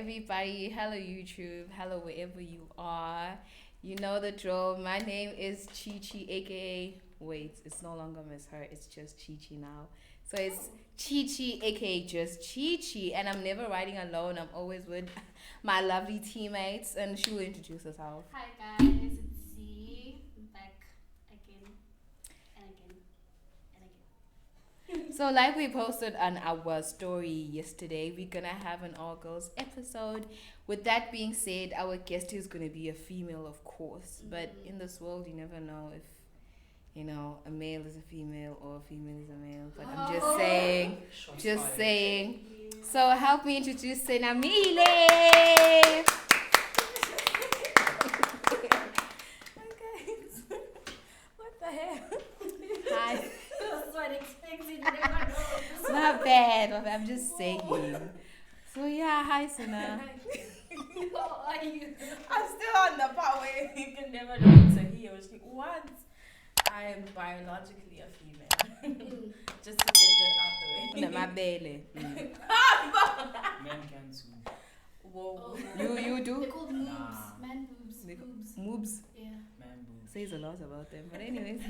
everybody. Hello, YouTube. Hello, wherever you are. You know the drill. My name is Chi Chi, aka. Wait, it's no longer Miss Her. It's just Chi Chi now. So it's Chi Chi, aka just Chi Chi. And I'm never riding alone. I'm always with my lovely teammates. And she will introduce herself. Hi guys, it's Z. I'm back again and again and again. So, like we posted on our story yesterday, we're gonna have an all girls episode. With that being said, our guest is gonna be a female, of course. But in this world, you never know if a male is a female or a female is a male. But I'm just saying. So, help me introduce Senamile. What the hell? Hi. That's what it expects you never know. Not bad. I'm just saying. So yeah, hi Sena. How are you? I'm still on the part where you can never know it's a he or she. What? I am biologically a female. Just to get that out the way. My belly. Men can too. Whoa. You do? They're called moobs. Nah. Man boobs. They- Boobs. Moobs. Yeah. Man boobs. Says a lot about them. But anyways.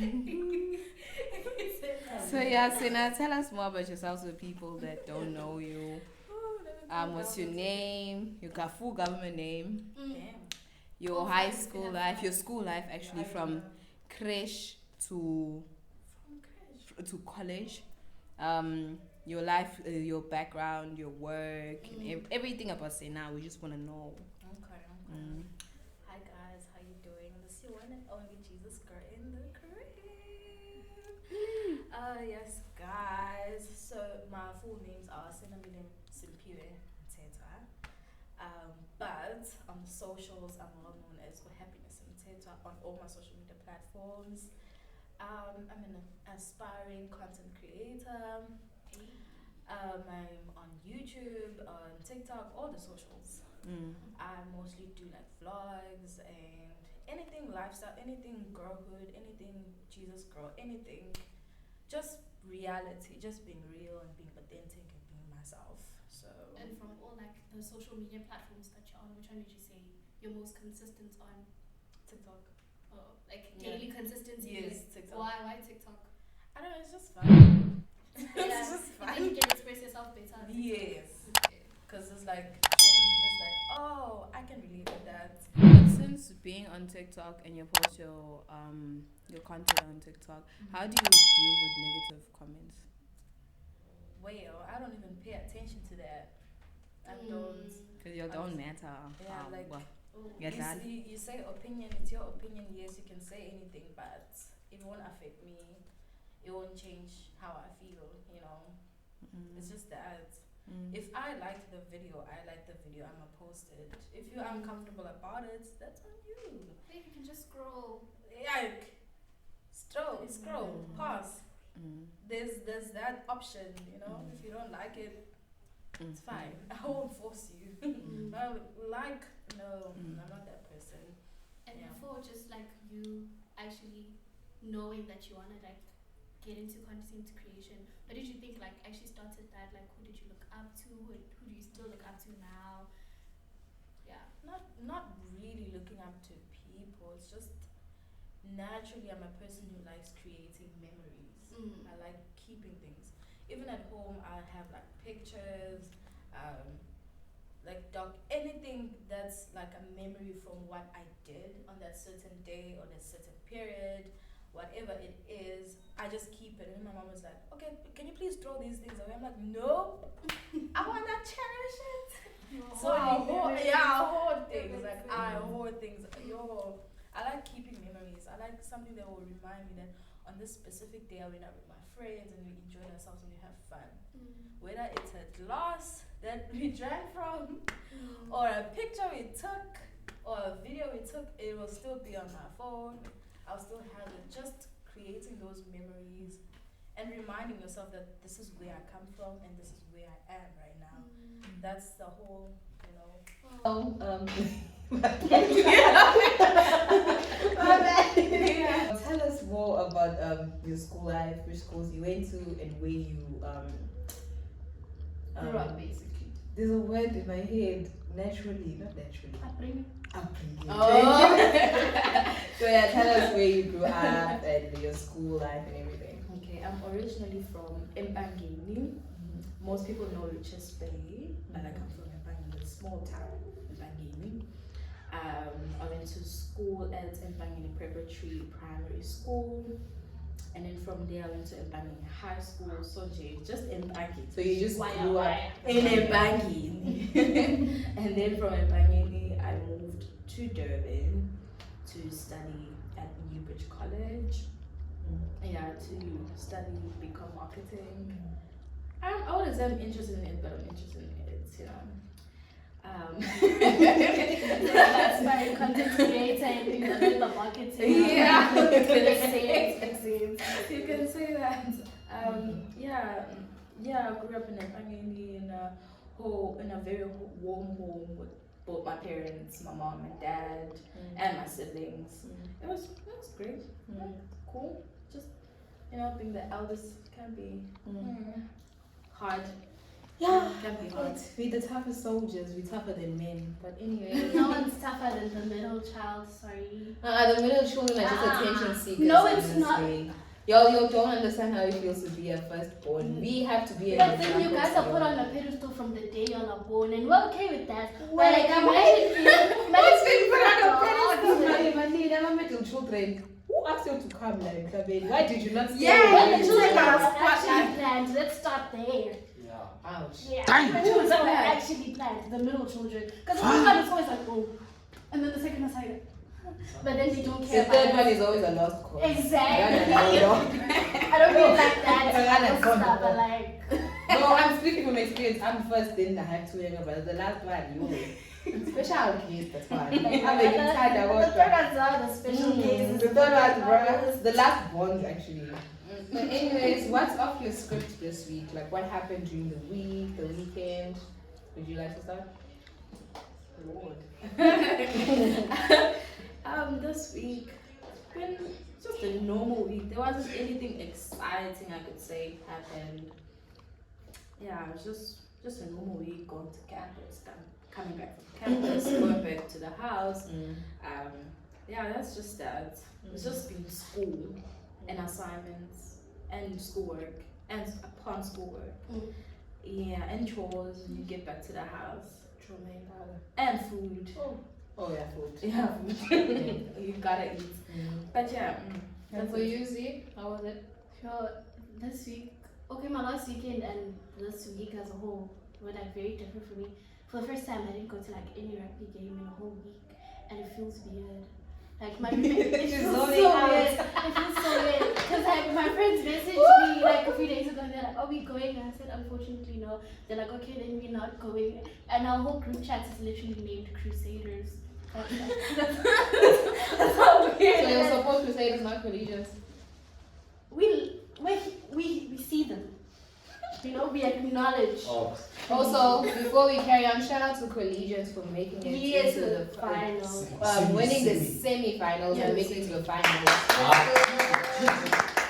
So yeah, Sena, tell us more about yourself to people that don't know you. What's your name? Your full government name? Mm. Damn. Your Oh, high fine, school yeah, life, fine. your school life actually from creche to college. Your life, your background, your work, and everything about Sena. We just want to know. Okay. Mm. Hi guys, how you doing? This is your one and only Jesus girl in the crib. Yes, guys. So my full names are Senamile Simpiwe Mteta. But on the socials, I'm well known as Happiness Mteta on all my social media platforms. I'm an aspiring content creator. I'm on YouTube, on TikTok, all the socials. I mostly do like vlogs and anything lifestyle, anything girlhood, anything Jesus girl, anything. Just reality, just being real and being authentic and being myself. So And from all like the social media platforms that you're on, which one would you say you're most consistent on? TikTok. Oh, like Yeah. daily consistency? Yes, TikTok. Why TikTok? I don't know, it's just fun. Yeah. It's just You fun. think you can express yourself better? on TikTok? Yes. Okay. Because it's like, you're just like, oh, I can relate with that. But since being on TikTok and you post your content on TikTok, how do you deal with negative comments? Well, I don't even pay attention to that. I don't. Because you don't matter. Yeah, like, well, Oh. Yeah, that. You say opinion, it's your opinion. Yes, you can say anything, but it won't affect me. It won't change how I feel, It's just that. If I liked the video, I'ma post it. If you're uncomfortable about it, that's on you. Maybe you can just scroll. Like, scroll, pause. There's that option, If you don't like it, it's fine. I won't force you. No, I'm not that person. And Yeah. before just like you actually knowing that you wanna like get into content creation, what did you think like actually started that? Like who did you look up to? Who do you still look up to now? Yeah. Not really looking up to people. It's just naturally I'm a person who likes creating memories. I like keeping things. Even at home, I have like pictures, like anything that's like a memory from what I did on that certain day or that certain period, whatever it is. I just keep it. And my mom was like, "Okay, can you please throw these things away?" I'm like, "No, I want to cherish it." So I hoard things. Like I hoard things. I like keeping memories. I like something that will remind me that on this specific day I went out with my friends and we enjoyed ourselves and we have fun. Whether it's a glass that we drank from, or a picture we took, or a video we took, it will still be on my phone. I'll still have it. Just creating those memories and reminding yourself that this is where I come from and this is where I am right now. That's the whole, Tell us more about your school life, which schools you went to, and where you Grew up basically. There's a word in my head. Naturally, not naturally. Upbringing. Upbringing. Oh. So yeah, tell us where you grew up and your school life and everything. Okay, I'm originally from Mpangeni. Most people know Richards Bay, but I come from Mpangeni, a small town, Mpangeni. I went to school at Mpangeni Preparatory Primary School, and then from there I went to Mpangeni High School, so just Mpangeni. So you just grew up In Mpangeni. And then from Mpangeni I moved to Durban to study at Newbridge College. Yeah, to study, become marketing. I always am interested in it, but I'm interested in it, you know. That's my content creator and you know, the marketing. Yeah. You You can say that. Yeah, I grew up in Mpangeni in a very warm home with both my parents, my mom and dad, and my siblings. It was great. Cool. Just being the eldest can be hard. Yeah. Can be hard. We're the toughest soldiers. We're tougher than men. But anyway. No one's tougher than the middle child, sorry. The middle children are just attention seekers. No, it's honestly. not. Y'all don't understand how it feels to be a firstborn. We have to be. But then you guys are put on a pedestal from the day y'all are born, and we're okay with that. Well, But like, It's been put on a pedestal. pedestal. Middle children. Who asked you to come, like, Kabedi? Why did you not stay? Yeah, When when the you children were are squat- actually planned, let's start there. Yeah. Ouch. Yeah, Dang. the children were actually planned, the middle children. Because the first one is always like, oh. And then the second is like, but then they don't The care third about one is always a lost cause. Exactly. No, I don't mean like that. That's Stuff, but like, I'm speaking from experience. I'm first, then I have two younger brothers. The last one, you. Special case, that's one. I'm making tired the about third ones are the special cases. The third one, brothers. The last ones, actually. But anyways, what's off your script this week? Like, what happened during the week, the weekend? Would you like to start? Lord. This week been just a normal week. There wasn't anything exciting I could say happened. Yeah, it was just a normal week. Going to campus, coming back from campus, going back to the house. Yeah, that's just that. It's just been school and assignments and schoolwork and upon schoolwork. Yeah, and chores when you get back to the house. And food. Oh, yeah, food. Yeah, food. You gotta eat. But yeah. And for you, Z, how was it? sure, this week, okay, my last weekend and this week as a whole were like very different for me. For the first time, I didn't go to like any rugby game in a whole week, and it feels weird. Like it She's feels so zoning out. weird. It feels so weird because like my friends messaged me like a few days ago. And they're like, "Are we going?" And I said, "Unfortunately, no." They're like, "Okay, then we're not going." And our whole group chat is literally named Crusaders. That's how weird. So it you're is. supposed to say it's not collegians. We see them. You know, we acknowledge. Also, before we carry on, shout out to collegians for making it Yes, into the the final. winning the semi-finals and making it to the finals.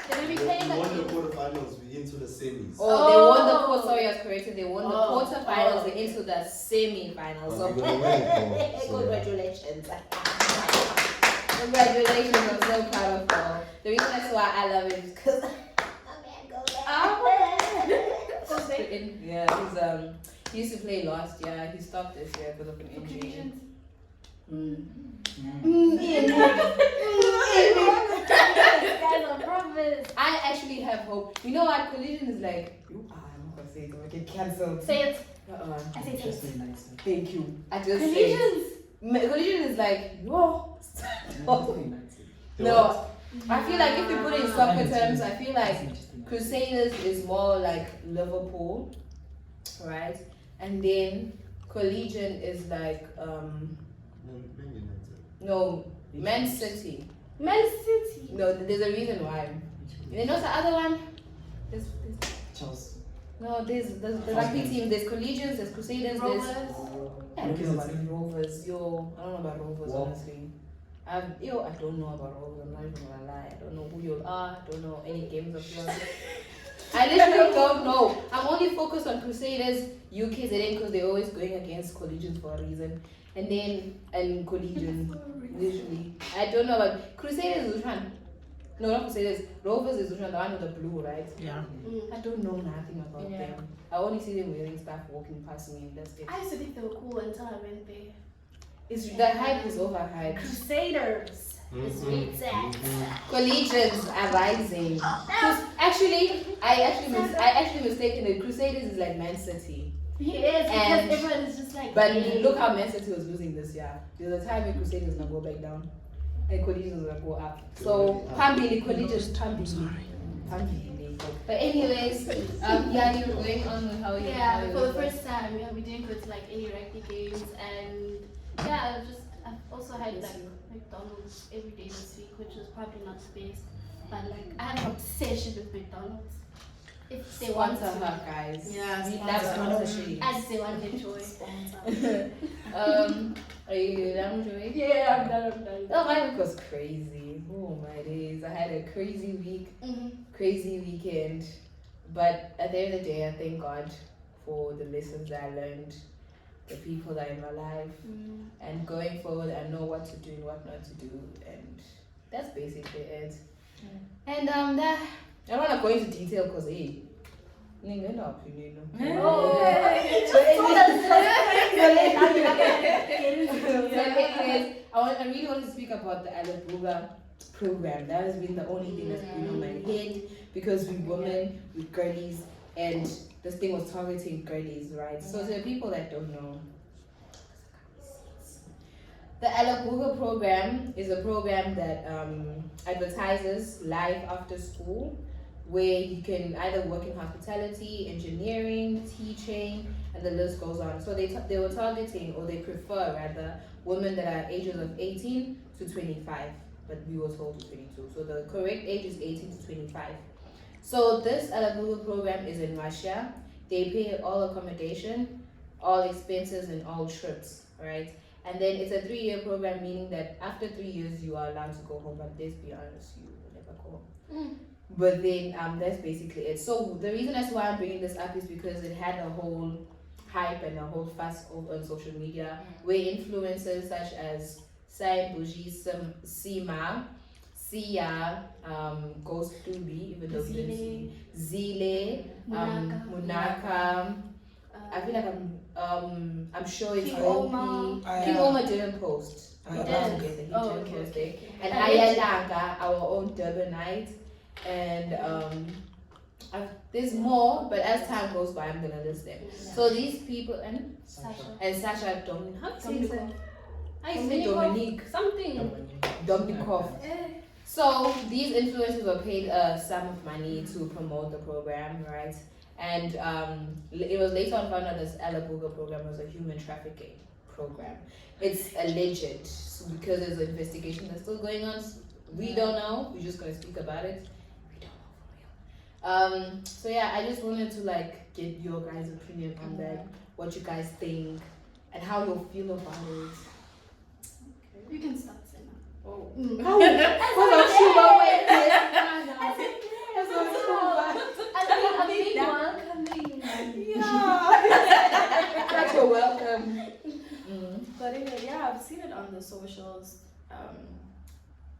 They're gonna be playing We won the that. quarterfinals, we into the semis. Oh, they won the Oh. sorry, I was corrected. They won the Oh. quarterfinals. They into the semi-finals. But So we're gonna win it, though, so- congratulations. Congratulations! I'm so proud of you. The reason that's why I love it is because yeah, he used to play last year. He stopped this year because of an injury. Guys are prophets. I actually have hope. You know what? Collision is like. I'm not gonna say it. I'm gonna get cancelled. Say it. Uh-uh. I say it. Interesting, nice. Thank you. I just say Collisions. Collision is like yo. Interesting, nice. No, I feel like if you put it in soccer terms, I feel like Interesting, nice. Crusaders is more like Liverpool, right? And then Collegian is like Man United. no Man City. Man City. No, there's a reason why. You know the other one? There's Chelsea. no, there's the rugby team. There's Collegians, there's Crusaders, there's Rovers. I don't know about Rovers. Yo, I don't know about Rovers Wow. honestly. I don't know about Rovers. I'm not even gonna lie. I don't know who you are. I don't know any games of yours. I literally don't know. I'm only focused on Crusaders, UKZN, because they're always going against collegians for a reason. And collegian, literally. I don't know about Crusaders is which one? No, not Crusaders. Rovers is which one? The one with the blue, right? Yeah. I don't know nothing about them. I only see them wearing stuff walking past me, and that's it. I used to think they were cool until I went there. The hype is overhyped. Crusaders. It's really sad. Collegians are rising. Actually, I actually mistaken it. Crusaders is like Man City. He is, And- because everyone is just like. But look how Man City was losing this year. There's a time when Crusaders gonna go back down, and Collegians gonna go up. So Pambili, Collegians, Pambili. But anyways, yeah, you were going on with how you. Yeah, for the first time, we didn't go to like any rugby games, and yeah, I've also had like McDonald's every day this week, which was probably not the best, but like I have an obsession with McDonald's. If they want Sponsor to, her, guys. Yeah, We sponsor love her. sponsorship. as they want to enjoy. Are you done with your week? Yeah, I'm done. Oh, my week was crazy. Oh my days. I had a crazy week, crazy weekend. But at the end of the day, I thank God for the lessons that I learned, the people that are in my life, and going forward, I know what to do and what not to do, and that's basically it. And that I don't want to go into detail because nigga, no opinion. I really want to speak about the Alabuga program. That has been the only thing that's been on my head because we women, we girlies, and this thing was targeting girlies, right? So to the people that don't know, the Alabuga program is a program that advertises life after school, where you can either work in hospitality, engineering, teaching, and the list goes on. So they were targeting, or they prefer rather, women that are ages of 18 to 25, but we were told to 22. So the correct age is 18 to 25. So this Alabuga program is in Russia. They pay all accommodation, all expenses, and all trips, right? And then it's a 3-year program, meaning that after 3 years you are allowed to go home, but let's be honest, you will never go home. But then that's basically it. So the reason as why I'm bringing this up is because it had a whole hype and a whole fuss on social media where influencers such as Sai Buji, Sima, Sia, Ghost Tubi, even though we didn't see Zile, Munaka. I feel like I'm sure it's King OP. Oma. King Oma didn't post. He He didn't? didn't Okay, post okay, it. okay. And Ayalanga, our own Durbanite. And there's more, but as time goes by, I'm gonna list them. So these people and Sasha Dominic. How do you say that? How do you say Dominique? Something. Dominikov. So these influencers were paid a sum of money to promote the program, right? And it was later on found out this Alabuga program was a human trafficking program. It's alleged because there's an investigation that's still going on. We don't know. We're just gonna speak about it. We don't know for real. So yeah, I just wanted to like get your guys' opinion on that. What you guys think and how you feel about it. You can start, Senna. Oh. I'm being welcoming. Such a welcome. But anyway, yeah, I've seen it on the socials.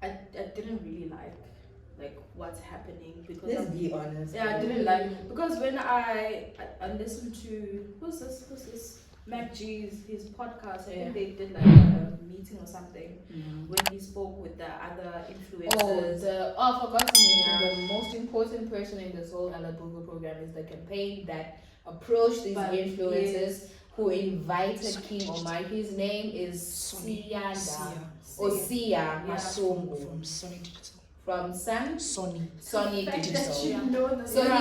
I didn't really like what's happening because Let's be honest. yeah, I didn't like because when I listened to who's this Mac G's his podcast. I think they did like a meeting or something when he spoke with the other influencers. I forgot to mention the most important person in this whole Alabuga program is the campaign that approached these influencers who invited King Omar. His name is Sianda or Sia Masongo From Sony Digital. from Sony The fact Digital. that you know the So story.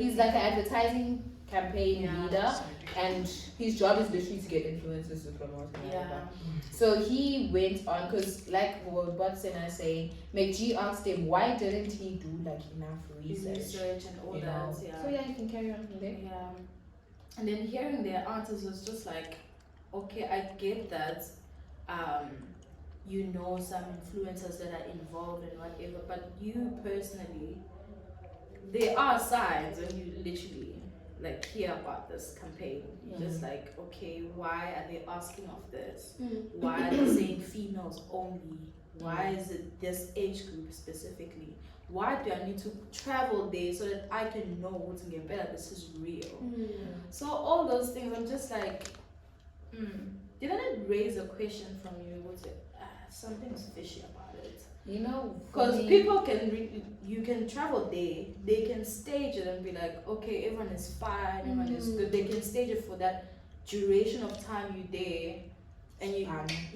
he's like an advertising campaign leader, and his job is literally to get influencers to promote him. Yeah. So he went on because, like what Senna saying, McG asked him why didn't he do like enough research And all you that. know? Yeah. So yeah, you can carry on from there. Yeah. And then hearing their answers was just like, okay, I get that. You know some influencers that are involved and whatever, but you personally, there are signs when you literally like hear about this campaign. You're just like, okay, why are they asking of this? Why are they saying females only? Why is it this age group specifically? Why do I need to travel there so that I can know what's going to get better? This is real. So all those things, I'm just like, didn't it raise a question from you? Was it something's fishy about it? You know, Because people can, you can travel there, they can stage it and be like, okay, everyone is fine, everyone is good. They can stage it for that duration of time you there, and you,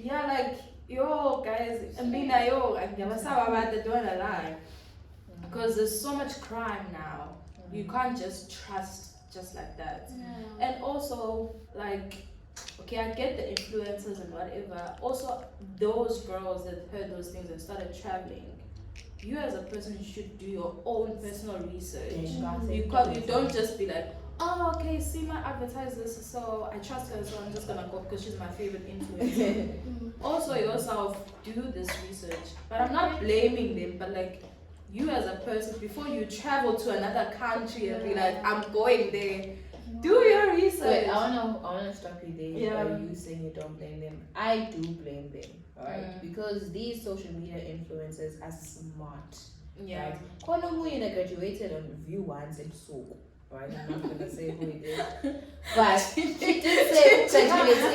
yeah, like, yo, guys, and be like, yo, I never saw about the doing a lie. Because there's so much crime now, you can't just trust just like that. And also, like, okay, I get the influencers and whatever. Also, those girls that heard those things and started traveling, you as a person should do your own personal research. You don't just be like, oh, okay, Seema advertised this, so I trust her, so I'm just gonna go because she's my favorite influencer. Also, yourself, do this research. But I'm not blaming them, but like, you as a person, before you travel to another country and be like, I'm going there, do your research. Wait, I wanna stop you there. Yeah. Are you saying you don't blame them? I do blame them, alright? Because these social media influencers are smart. Yeah. Right? Kono Muyina graduated on View Once in Soul. Right? I'm not gonna say who it is. But she did say graduated.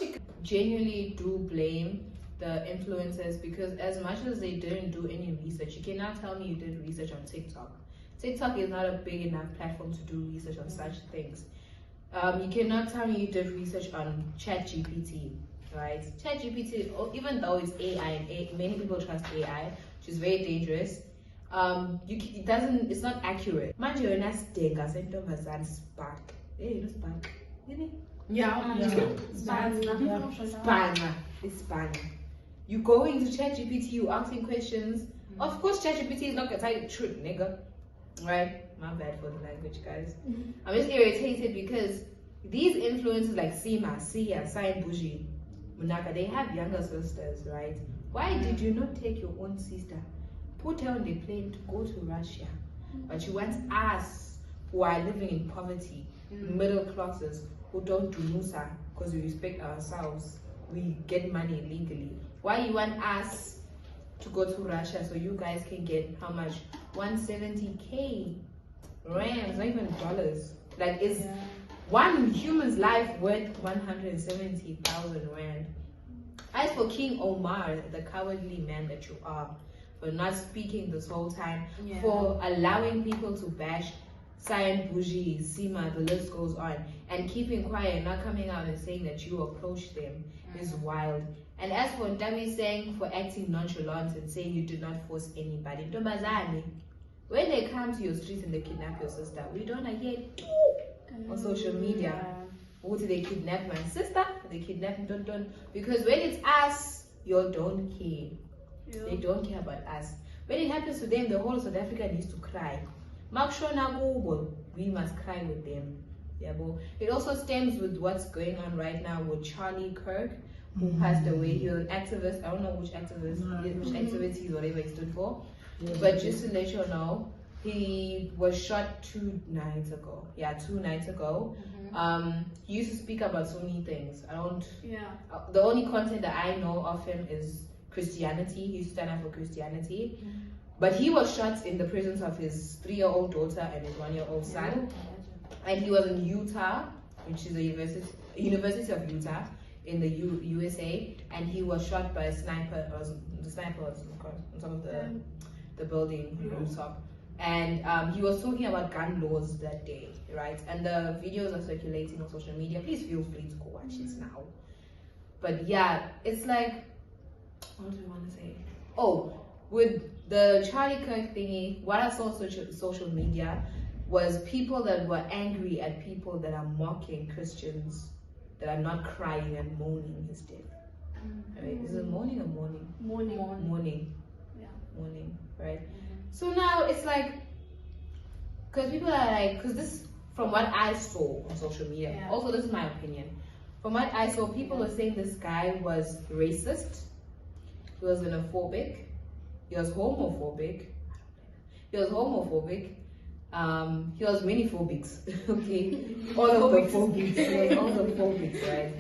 She genuinely do blame the influencers because as much as they didn't do any research, you cannot tell me you did research on TikTok. TikTok is not a big enough platform to do research on such things. You cannot tell me you did research on ChatGPT, right? ChatGPT, even though it's AI and many people trust AI, which is very dangerous, it's not accurate. Manje yona sidenga sentombazane spark. Hey, no spark. Yeah. Spanner. You go into ChatGPT, you asking questions. Of course, ChatGPT is not gonna tell you the truth, nigga. Right? My bad for the language, guys. I'm just irritated because these influencers like Seema, Sia, Sai Bougie, Munaka, they have younger sisters, right? Why did you not take your own sister, put her on the plane to go to Russia? But you want us who are living in poverty, middle classes, who don't do Musa because we respect ourselves, we get money illegally. Why you want us to go to Russia so you guys can get how much? 170k rands, not even dollars. Like, is one human's life worth 170,000 rand? As for King Omar, the cowardly man that you are, for not speaking this whole time, for allowing people to bash Cyan Bougie, Seema, the list goes on, and keeping quiet, not coming out and saying that you approached them is wild. And as for Ndami saying for acting nonchalant and saying you did not force anybody, Ntombazane, when they come to your streets and they kidnap your sister, we don't hear on social media. What did they kidnap my sister? They kidnap Don. Because when it's us, you don't care. They don't care about us. When it happens to them, the whole of South Africa needs to cry. We must cry with them. Yeah, but it also stems with what's going on right now with Charlie Kirk, who passed away. He was an activist. I don't know which activity, whatever he stood for. But just to let you know, he was shot 2 nights ago. Yeah, 2 nights ago. He used to speak about so many things. The only content that I know of him is Christianity. He used to stand up for Christianity. But he was shot in the presence of his 3-year-old daughter and his 1-year-old son. And he was in Utah, which is the University of Utah in the USA. And he was shot by a sniper. The sniper was on top of the building rooftop. And he was talking about gun laws that day, right? And the videos are circulating on social media. Please feel free to go watch it now. But yeah, it's like, what do I want to say? Oh, with the Charlie Kirk thingy, what I saw on social media was people that were angry at people that are mocking Christians, that are not crying and mourning his death. Right? Is it mourning or mourning? Mourning. Yeah. Mourning, right? So now it's like, because people are like, because this, from what I saw on social media, also this is my opinion, from what I saw, people were saying this guy was racist, he was xenophobic, He was homophobic. He was homophobic. He was many phobics. Okay, all of the phobics. Yeah, all the phobics, right?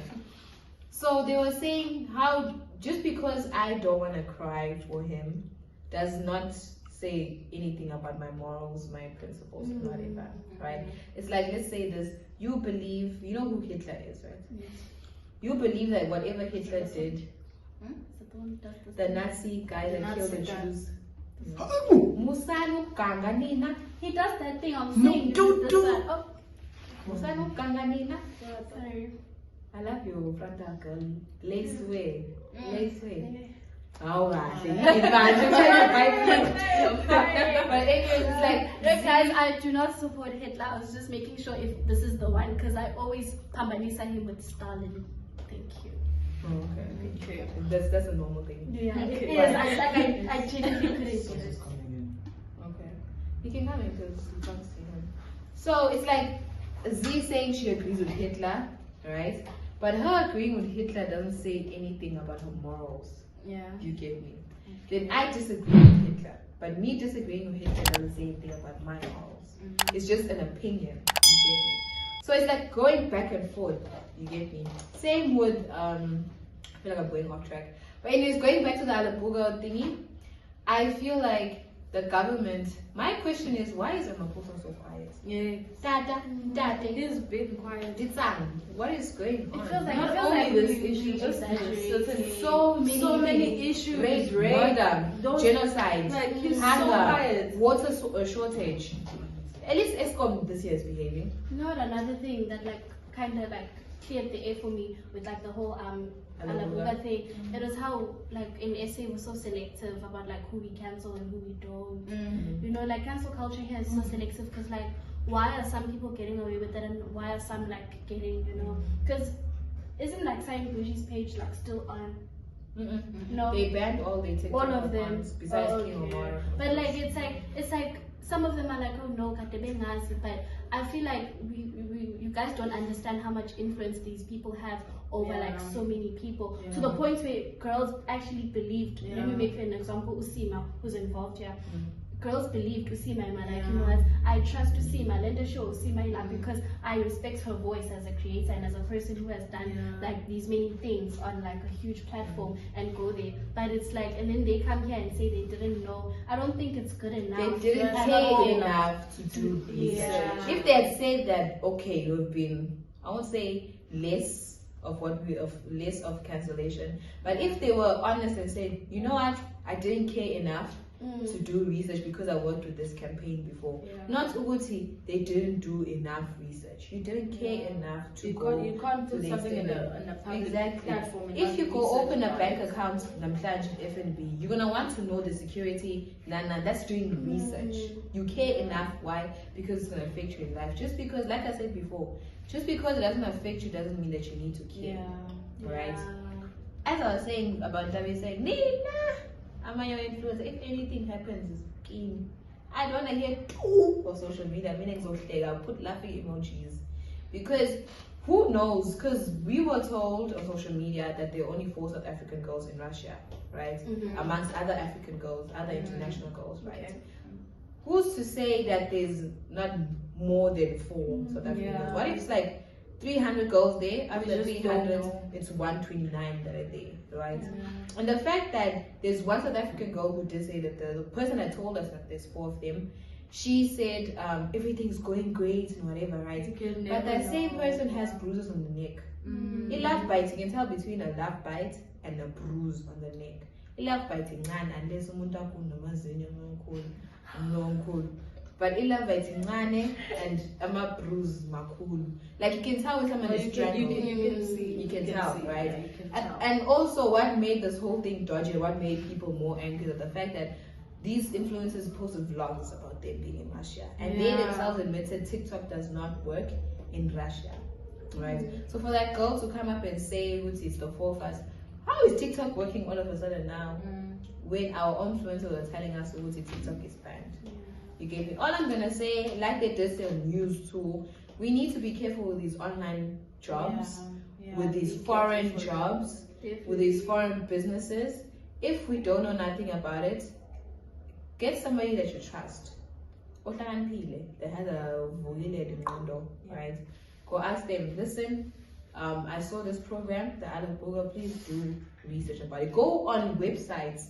So they were saying how just because I don't want to cry for him does not say anything about my morals, my principles, whatever, right? It's like, let's say this: you believe, you know who Hitler is, right? Yes. You believe that whatever Hitler did, the Nazi guy that killed the Jews. Musanu Ganganina. He does that thing of saying Musanu Ganganina. Sorry. I love you, frontal girl. Lace way. Lace way. Oh, gosh. But anyways, it's like, Look, guys, I do not support Hitler. I was just making sure if this is the one, because I always pambanisa him with Stalin. Thank you. oh, okay. That's a normal thing. Yeah, it Okay. is. I genuinely couldn't get Someone's it. coming in. Okay. You can come in because you can't see him. So it's like Z saying she agrees with Hitler, right? But her agreeing with Hitler doesn't say anything about her morals. Yeah. You get me? Then I disagree with Hitler. But me disagreeing with Hitler doesn't say anything about my morals. It's just an opinion. You get me? So it's like going back and forth. You get me? Same with I feel like I'm going off track. But anyways, going back to the Alabuga thingy, I feel like the government. My question is, why is Ramaphosa so quiet? Yeah. Dada, He's been quiet. what is going on? It feels like, Not only this we issue, just exaggerate. so many, so many things. issues. Rape, Rape, murder, those- genocide, Like he's so hunger, quiet. water shortage. At least ESCOM this year is behaving. You know what, another thing that like kind of like cleared the air for me with like the whole Alabuga thing. It was how like in SA we're so selective about like who we cancel and who we don't. You know, like cancel culture here is so selective because like why are some people getting away with it and why are some like getting, you know, because isn't like Sign Buji's page like still on? No, They banned all the TikTok all of them accounts besides Oh, King okay. Omar. But like it's like some of them are like, oh no, Katebengas, but I feel like you guys don't understand how much influence these people have over like so many people to the point where girls actually believed. Let me make an example. Usima, who's involved here. Girls believed Usima, like, you know what, I trust Usima, let her show Usima because I respect her voice as a creator and as a person who has done like these many things on like a huge platform and go there. But it's like, and then they come here and say they didn't know. I don't think it's good enough. They didn't care enough to do research. Yeah. If they had said that, okay, you've been, I won't say less of cancellation, but if they were honest and said, you know what, I didn't care enough to do research because I worked with this campaign before. Not Uguti, they didn't do enough research. You didn't care enough to go. You can't to put the something in extent a public Exactly. platform. and If not you go research open a about bank it. account, Namhlanje FNB, you're gonna want to know the security. Nah, that's doing research. You care enough. Why? Because it's gonna affect you in life. Just because, like I said before, just because it doesn't affect you doesn't mean that you need to care. Right? As I was saying about David saying, Nina, am I your influencer? If anything happens, it's keen. I don't want to hear too for social media. I'll put laughing emojis. Because who knows? Because we were told on social media that there are only 4 South African girls in Russia, right? Amongst other African girls, other international girls, right? Okay. Who's to say that there's not more than 4 South African girls? What if it's like 300 girls there? Out of the 300, it's 129 that are there, right? And the fact that there's one South African girl who did say that the person that told us that there's 4 of them, she said everything's going great and whatever, right? But that same person has bruises on the neck. A love bite, you can tell between a love bite and a bruise on the neck. A love biting man unless umuntu akunomazinyo omkhulu. But ila vaitingane and ama bruise makulu. Like you can tell when someone is strangled. You can tell, right? Yeah, you can tell. And also what made this whole thing dodgy, what made people more angry is the fact that these influencers posted vlogs about them being in Russia. And they themselves admitted TikTok does not work in Russia. Right? So for that girl to come up and say, it's the 4 of us, how is TikTok working all of a sudden now? When our influencers are telling us TikTok is banned. You get me? All I'm gonna say, like they did say on news too, we need to be careful with these online jobs, with these foreign jobs, with these foreign businesses. If we don't know nothing about it, get somebody that you trust. That has a right? Go ask them, listen, I saw this program, the Alabuga, please do research about it. Go on websites.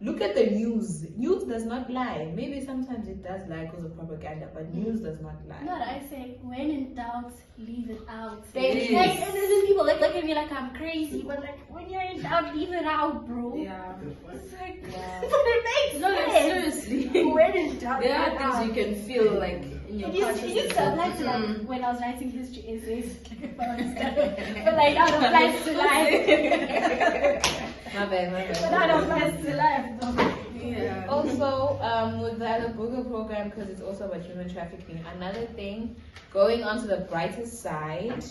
Look at the news. News does not lie. Maybe sometimes it does lie because of propaganda, but news does not lie. No, I say, when in doubt, leave it out. Yes. Like, and then people look at me like I'm crazy, but like, when you're in doubt, leave it out, bro. Yeah. It's like, Yeah. it makes No, like, sense. seriously. When in doubt, There leave it are out. things you can feel like in your It used consciousness. to apply to like when I was writing history essays, but like now it applies to life. My bad. But now it applies to life, though. Yeah. Also, with the Alabuga program, because it's also about human trafficking, another thing, going on to the brighter side,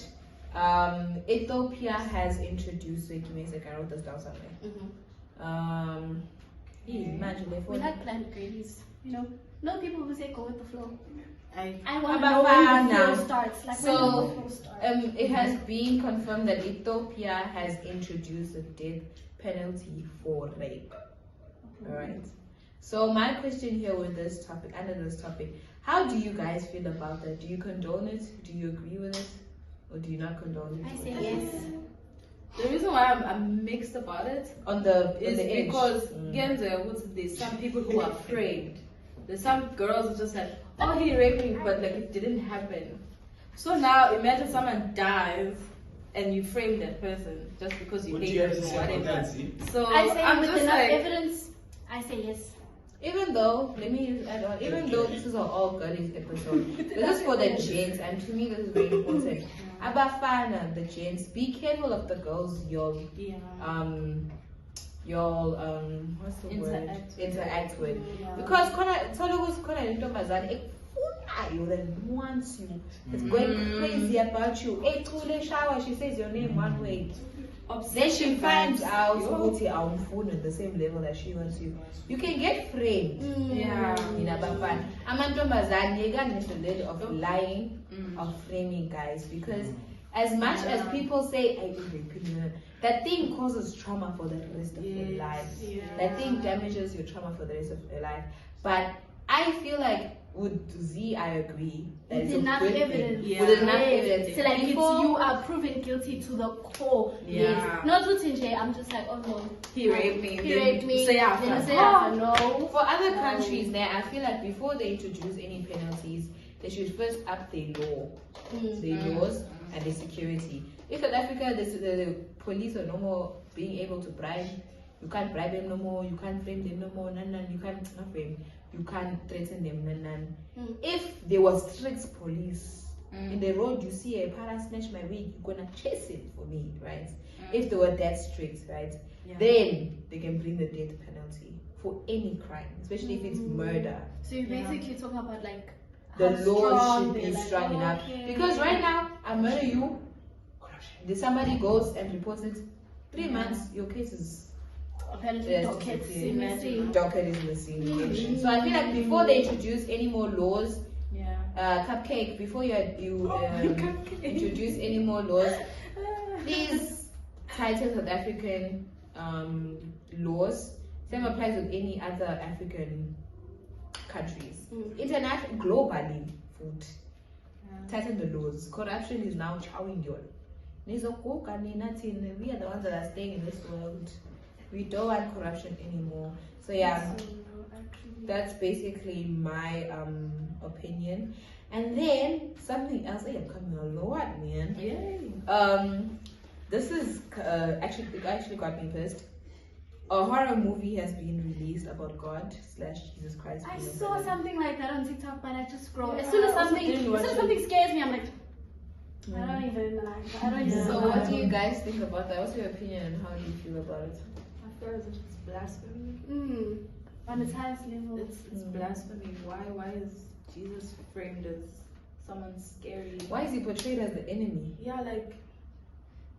Ethiopia has introduced, wait, give me a second, I wrote this down somewhere. Imagine We like planned gravies, you know. No people who say go with the flow. I I want to know when the Abafana. flow starts. Like So, when the flow starts. it has been confirmed that Ethiopia has introduced the death penalty for rape. Alright. So my question here with this topic, under this topic, how do you guys feel about that? Do you condone it? Do you agree with it? Or do you not condone it? I say yes. The reason why I'm mixed about it On the is edge. because again, there's some people who are afraid. There's some girls who just like, oh, he raped me, but like it didn't happen. So now imagine someone dies and you frame that person just because you What do hate you have them to or say about whatever. that, see? So I say I'm with just enough like, evidence, I say yes. Even though, let me add on, even though this is an all girlies episode, this is for the gents, and to me this is very important. Abafana, the gents, be careful of the girls you'll what's the word? Interact with. Because it's always that wants you. It's going crazy about you. Hey, Tule shower, she says your name one way. Then she finds out in the same level that she wants you. You can get framed. Yeah. In Abafana. Amantombazane, you can't miss the lady of lying, of framing guys, because as much as people say, I give opinion, that thing causes trauma for the rest of your life. That thing damages your trauma for the rest of your life. But I feel like with Z, I agree. That With it's a enough good thing. evidence. With enough evidence. So like it's, Before- you are proven guilty to the core. Yeah. Yes. Not routine J, I'm just like, oh no. He raped me. He raped me. Say Then after. say after, no. For other countries, there, I feel like before they introduce any penalties, they should first up their law, their laws and their security. If South Africa, the police are no more being able to bribe, you can't bribe them no more, you can't frame them no more, you can't not frame, you can't threaten them, If there was strict police in the road, you see a para snatch my wig, you're gonna chase it for me, right? If they were that strict, right? Then they can bring the death penalty for any crime, especially if it's murder. So you're basically talking about like The how laws strong should they're be like, strong enough. okay. Because right now, I murder you, then somebody goes and reports it, 3 months, your case is apparently Yes, dockets it's missing. docket is missing. So I feel like before they introduce any more laws, Cupcake, before you introduce any more laws, please tighten South African laws. Same applies with any other African countries. International, globally, food. Tighten the laws. Corruption is now chowing you. We are the ones that are staying in this world. We don't want corruption anymore. So yeah, that's basically my opinion. And then something else. I am coming a lot, man. This is actually got me pissed. A horror movie has been released about God / Jesus Christ. I being a saw villain. something like that on TikTok, but I just scroll. As Yeah, soon as I also something didn't scares me, I'm like, I don't even like. I don't even. So what do you guys think about that? What's your opinion and how do you feel about it? I feel as if it's blasphemy. On its highest level. It's blasphemy. Why is Jesus framed as someone scary? Why is he portrayed as the enemy? Yeah, like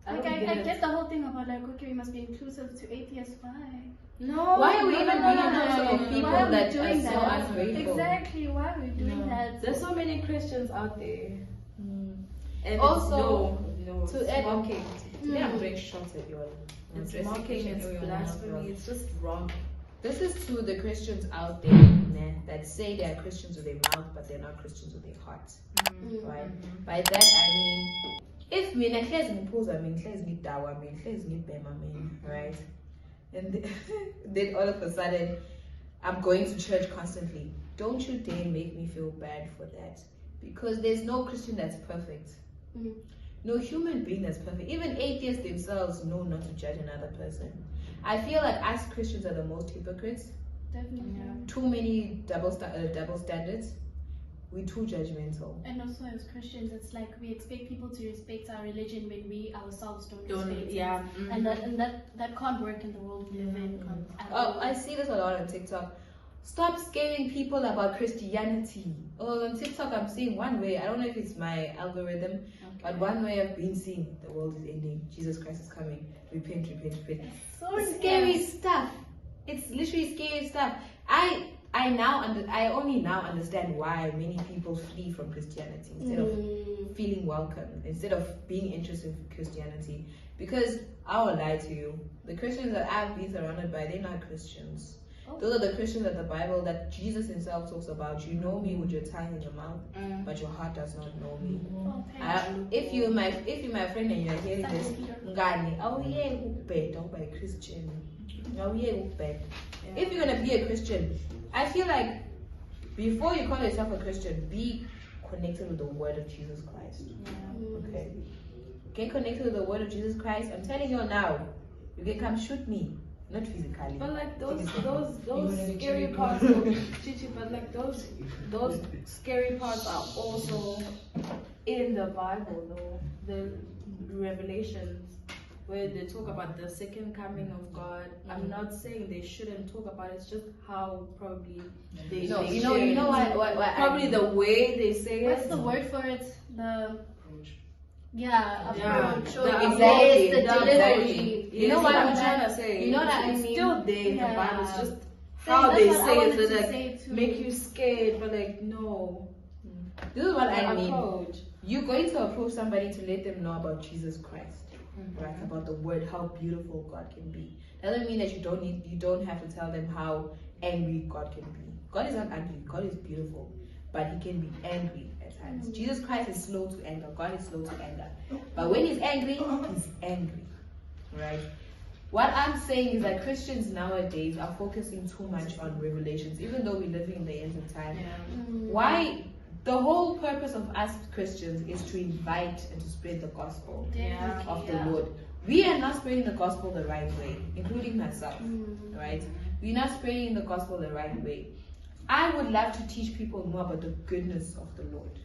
Like don't I it. get the whole thing about like, okay, we must be inclusive to atheists. Why? No. Why are we even being no, inclusive of no. people Why are we that doing are so that? ungrateful? Exactly. Why are we doing that? There's so many Christians out there. And Also, no, to it's add- mocking. Today I'm doing shots at you all. It's mocking, it's blasphemy, it's just wrong. this is to the Christians out there, man, that say they are Christians with their mouth, but they're not Christians with their hearts. Right? By that I mean, if me hlezi ngiphuza mina hlezi ngidawa mina hlezi ngibhema mina, right? And then all of a sudden I'm going to church constantly. Don't you dare make me feel bad for that, because there's no Christian that's perfect. No human being that's perfect. Even atheists themselves know not to judge another person. I feel like us Christians are the most hypocrites. Definitely. Too many double standards. We're too judgmental. And also as Christians, it's like we expect people to respect our religion when we ourselves don't respect it. And that can't work in the world we live in. Oh, I see this a lot on TikTok. Stop scaring people about Christianity. Oh, on TikTok I'm seeing one way. I don't know if it's my algorithm, but one way I've been seeing the world is ending. Jesus Christ is coming. Repent, repent, repent. So Scary stuff. It's literally scary stuff. I only now understand why many people flee from Christianity instead of feeling welcome, instead of being interested in Christianity. Because I will lie to you, the Christians that I've been surrounded by, they're not Christians. Those are the Christians that the Bible, that Jesus himself talks about. You know me with your tongue in your mouth, but your heart does not know me. If you're my friend and you're hearing this, ngani, don't be a Christian. If you're gonna be a Christian, I feel like before you call yourself a Christian, be connected with the word of Jesus Christ. Okay. Get connected with the word of Jesus Christ. I'm telling you now, you can come shoot me. Not physically. But like those scary parts of Chichi, but like those scary parts are also in the Bible though. The Revelations where they talk about the second coming of God. I'm not saying they shouldn't talk about it, it's just how probably they probably the way they say it. What's the word for it? Approach. Exactly. The delivery. You know what I'm trying to say? You know what I it's mean? still there in the Bible. It's just So how that's they what I say wanted it, to like say too. make you scared, but like no. This is what I mean. Approach. You're going to approach somebody to let them know about Jesus Christ, right? About the word, how beautiful God can be. Doesn't mean that you don't have to tell them how angry God can be. God is not angry. God is beautiful, but he can be angry at times. Jesus Christ is slow to anger. God is slow to anger. But when he's angry, right? What I'm saying is that Christians nowadays are focusing too much on revelations, even though we're living in the end of time. Why? The whole purpose of us Christians is to invite and to spread the gospel of the Lord. We are not spreading the gospel the right way, including myself, right? We're not spreading the gospel the right way. I would love to teach people more about the goodness of the Lord.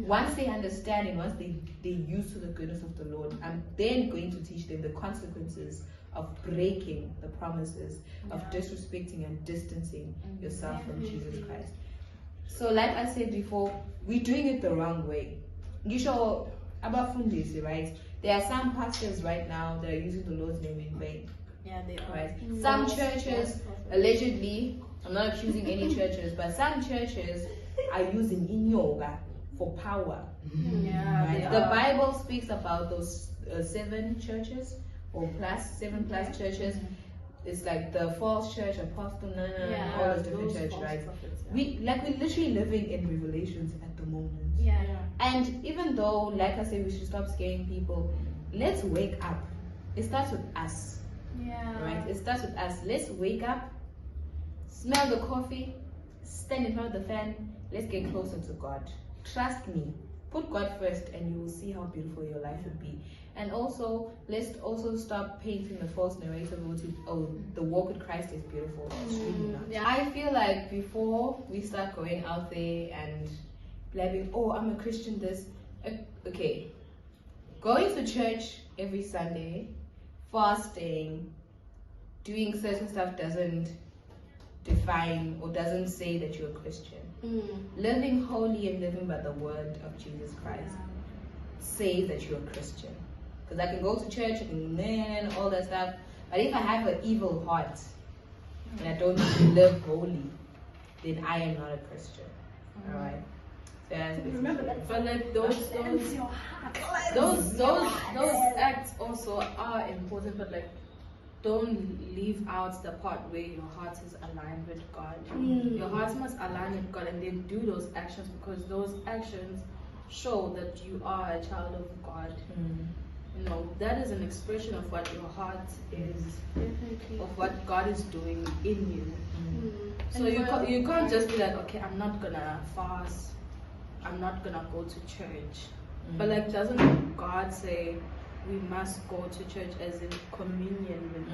Once they understand and once they're used to the goodness of the Lord, I'm then going to teach them the consequences of breaking the promises, of disrespecting and distancing yourself from Jesus Christ. So like I said before, we're doing it the wrong way. You show about fundisi, right? There are some pastors right now that are using the Lord's name in vain. Yeah, they are. Right? Some churches, allegedly, I'm not accusing any churches, but some churches are using inyoga for power. Right? The Bible speaks about those 7 churches or seven plus churches. It's like the false church, apostle, all those different churches, right? We're literally living in Revelations at the moment. And even though, like I said, we should stop scaring people, let's wake up. It starts with us. Right? It starts with us. Let's wake up, smell the coffee, stand in front of the fan, let's get closer to God. Trust me. Put God first and you will see how beautiful your life would be. And also, let's also stop painting the false narrative of the walk with Christ is beautiful. It's really not. I feel like before we start going out there and blabbing, oh, I'm a Christian, okay. Going to church every Sunday, fasting, doing certain stuff doesn't define or doesn't say that you're a Christian. Living holy and living by the word of Jesus Christ says that you're a Christian. Because I can go to church and all that stuff, but if I have an evil heart and I don't live holy, then I am not a Christian. Alright? So remember that. But like those acts also are important, but like don't leave out the part where your heart is aligned with God. Your heart must align with God, and then do those actions, because those actions show that you are a child of God. You know, that is an expression of what your heart is, of what God is doing in you. So you can't just be like, okay, I'm not gonna fast, I'm not gonna go to church. But like, doesn't God say we must go to church as in communion with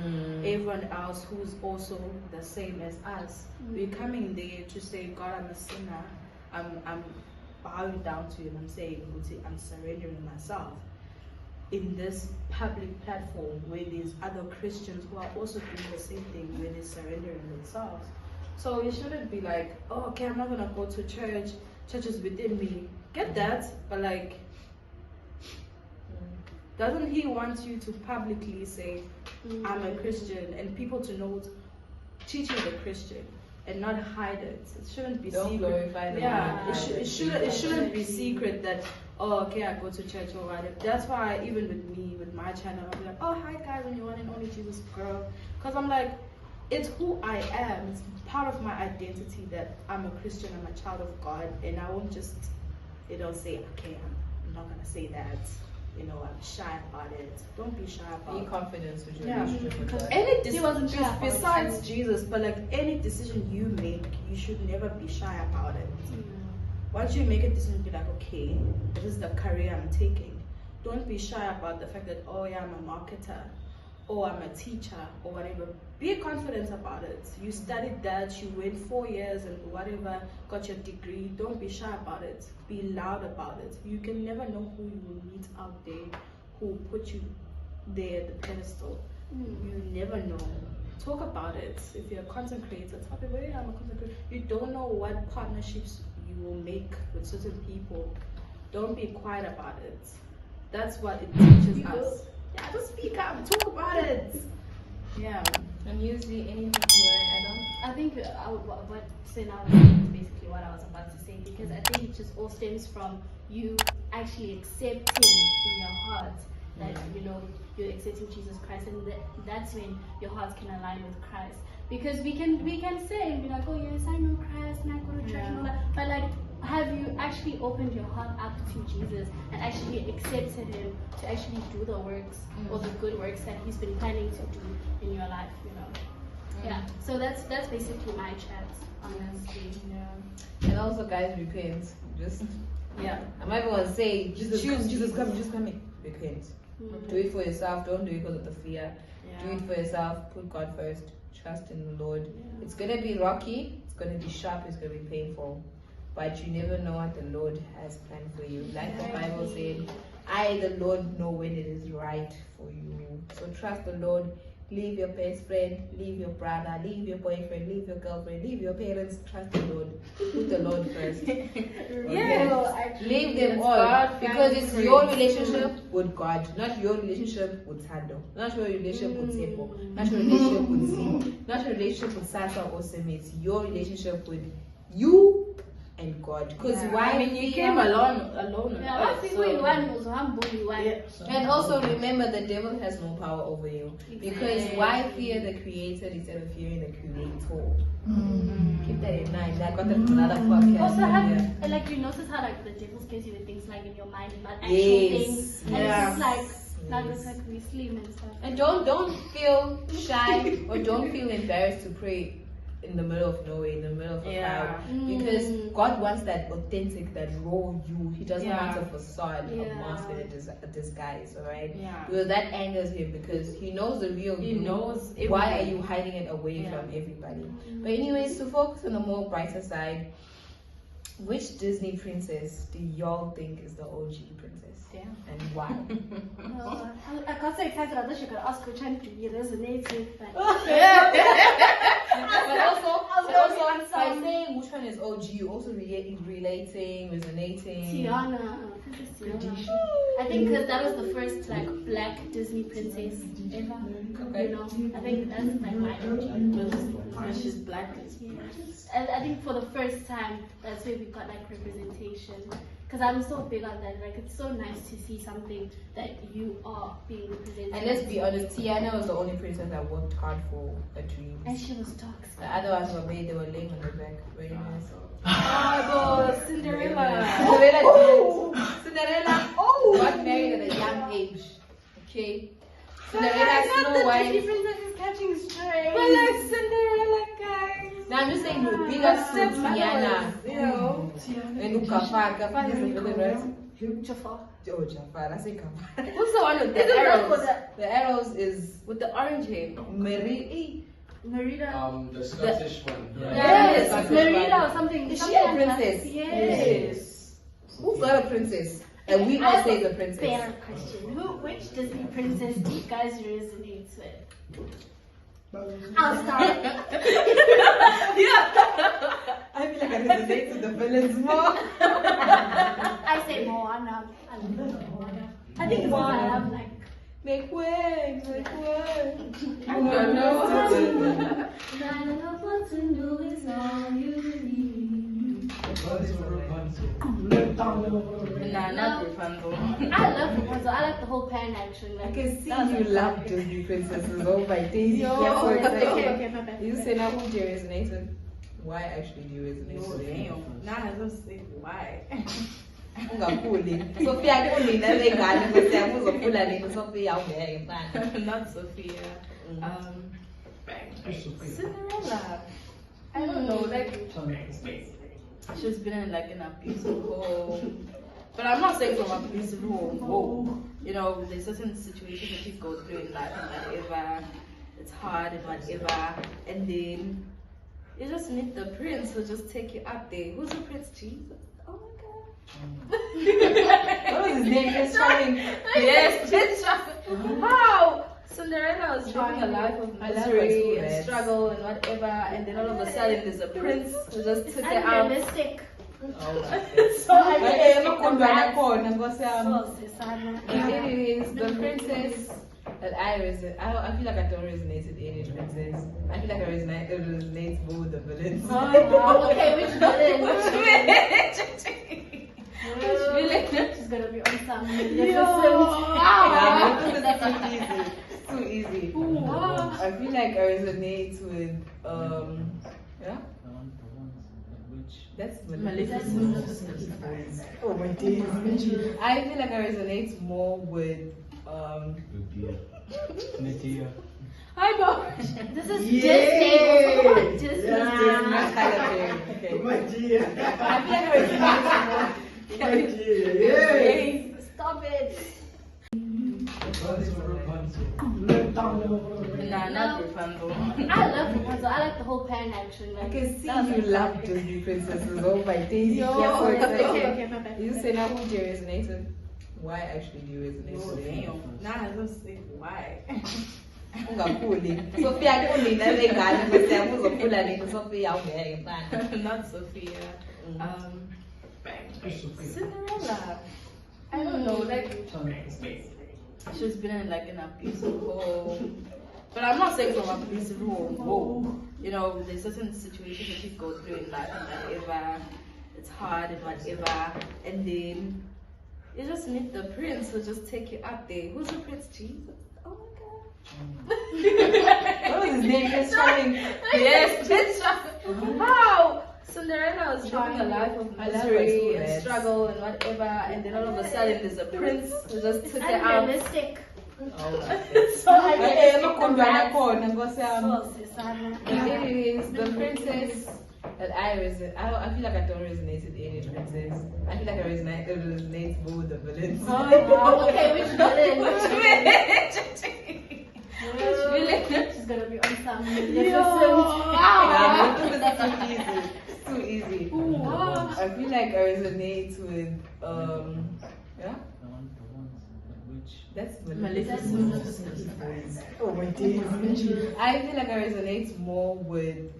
everyone else who's also the same as us? We're coming there to say, God, I'm a sinner. I'm bowing down to you, and I'm saying, I'm surrendering myself. In this public platform where there's other Christians who are also doing the same thing, where they're surrendering themselves. So you shouldn't be like, oh, okay, I'm not gonna go to church. Church is within me. Get that, but like, doesn't he want you to publicly say, I'm a Christian, and people to know, teach you the Christian, and not hide it? It shouldn't be Don't secret. glorify the It shouldn't be secret that, oh, okay, I go to church or whatever. That's why even with me, with my channel, I'll be like, oh, hi guys, I'm your one and only Jesus girl. Because I'm like, it's who I am. It's part of my identity that I'm a Christian, I'm a child of God, and I won't just, say, okay, I'm not gonna say that. I'm shy about it. Don't be shy about it. Be confident with your Yeah, relationship with because God. any besides Jesus, but like any decision you make, you should never be shy about it. Once you make a decision, be like, okay, this is the career I'm taking. Don't be shy about the fact that, oh yeah, I'm a marketer, or I'm a teacher, or whatever. Be confident about it. You studied that, you went 4 years and whatever, got your degree. Don't be shy about it. Be loud about it. You can never know who you will meet out there, who put you there at the pedestal. You never know. Talk about it. If you're a content creator, talk about it. I'm a content creator. You don't know what partnerships you will make with certain people. Don't be quiet about it. That's what it teaches us. Yeah, just speak up, talk about it. Yeah. And usually anything you want to add on? I think what Sena was saying is basically what I was about to say, because I think it just all stems from you actually accepting in your heart that you're accepting Jesus Christ, and that's when your hearts can align with Christ. Because we can say and be like, oh yes, I know Christ and I go to church and all that, but like, have you actually opened your heart up to Jesus and actually accepted him to actually do the works or the good works that he's been planning to do in your life, Yeah. So that's basically my chat, honestly. Yeah. And also, guys, repent. I'm not even gonna say Jesus coming. Repent. Do it for yourself. Don't do it because of the fear. Do it for yourself. Put God first. Trust in the Lord. It's gonna be rocky. It's gonna be sharp. It's gonna be painful. But you never know what the Lord has planned for you. Like the Bible said, I, the Lord, know when it is right for you. So trust the Lord. Leave your best friend, leave your brother, leave your boyfriend, leave your girlfriend, leave your parents. Trust the Lord. Put the Lord first. Leave them all. Because it's your relationship with God, not your relationship with Sando, not your relationship with Sepo, not your relationship with Zim, not your relationship with Sasa or Semi. It's your relationship with you and God. Because you came alone. And also remember, the devil has no power over you. Because why fear the creator instead of fearing the creator? Keep that in mind. I got that from another podcast. Also, like, you notice how like the devil scares you with things like in your mind and not actual things. And it's just like we sleep and stuff. And don't feel shy or don't feel embarrassed to pray in the middle of nowhere, in the middle of a crowd, because God wants that authentic, that raw you. He doesn't want a facade, a mask, and a disguise. All right, because that angers him, because he knows the real you. He knows everything. Why are you hiding it away from everybody? But anyways, to focus on the more brighter side, which Disney princess do y'all think is the OG princess? And why? I got so excited. I thought you could ask which one do you resonate with. But also, by saying which one is OG, you also relating, resonating. Tiana. I think because that was the first like black Disney princess ever. Okay. I think that's like my OG. She's black. And I think for the first time, that's where we got like representation. Because I'm so big on that. Like, it's so nice to see something that you are being represented. And let's be honest, Tiana was the only princess that worked hard for her dreams. And she was toxic. The other ones were made, they were laying on their back. Very nice. Oh, Cinderella. Cinderella got married at a young age. Okay. Cinderella, Snow White. The princess is catching stray. But like Cinderella, guys. Now I'm just saying, the bigger suit, Tiana. You know. And Kafar. Kafar is the villain, right? Jafar. Oh, Jafar. I say Kafar. Who's the one with the Isn't that arrows? for the arrows is With the orange hair. Merida. The Scottish one. Yes, Scottish Merida one. or something. Is she something a like that. princess? Yes. Who's not a princess? And we all say the princess. Better question. Which Disney princess do you guys resonate with? I'll start. I feel like I resonate with the villains more. I say Moana. I love Moana. I think it's because I have like. Make way, make way. I don't know what to do is all you need. Nah, not Rapunzel. I love Rapunzel. I like the whole pan action. I Like, can see that was you like love fun. Disney princesses. Oh my days. Yo, You're so okay, excited. okay, my bad. You say now who do you resonate with? Why actually do you resonate with them? Nah, I don't say why. Ungakhuli. Sophia khuli nalengane bese uzokhula nini Sophia awungeke mfana. Not Sophia. Cinderella. I don't know, like she's been in like an abusive home. But I'm not saying from abusive home. Oh, you know, there's certain situations that people go through in life and whatever. It's hard and whatever. And then you just meet the prince who just take you up there. Who's the prince? Jesus. Oh my god. What was his name? Prince Charming. Yes, Prince Charming. How? Cinderella was living a life of misery and struggle and whatever, and then all of a sudden there's a prince who just took her out. Unrealistic. So anyways, the princess that I feel like I don't resonate with any princess. I feel like I resonate more with the villains. Oh, okay, which villain? Which villain? She's gonna be on some It's too easy. I feel like I resonate with yeah. That's Maleficent. Oh my days. I feel like I resonate more with Hi, gosh. This is Disney. Come on, Disney. Okay. My dear. I feel like I resonate more. Stop it. Nah, not Rapunzel. I love Rapunzel. I like the whole pan action. I Like, can see that was you like love fun. Disney princesses. Oh my days. Yo, You're so okay, excited. okay, my bad. You say now who do you resonate with? Why actually do you resonate with them? Nah, I don't say why. Ungakhuli. Sophia khuli nalengane bese uzokhula nini Sophia awungeke mfana. Not Sophia. Cinderella. I don't know, like she's been in like an abusive home. But I'm not saying from abusive home. Oh, you know, there's certain situations that people go through in life and whatever. It's hard and whatever. And then you just meet the prince who just take you up there. Who's the prince? Jesus. Oh my god. What was his name? Prince Charming. Yes, Prince Charming. How? Cinderella was living a life of misery and struggle and whatever, and then all of a sudden there's a prince who just took her out. Unrealistic. Anyways, the princess that I feel like I don't resonate with any princess. I feel like I resonate more with the villains. Oh, okay, which villain? Which villain? She's gonna be on some It's too easy. I feel like I resonate with yeah. That's Maleficent. Oh my days. I feel like I resonate more with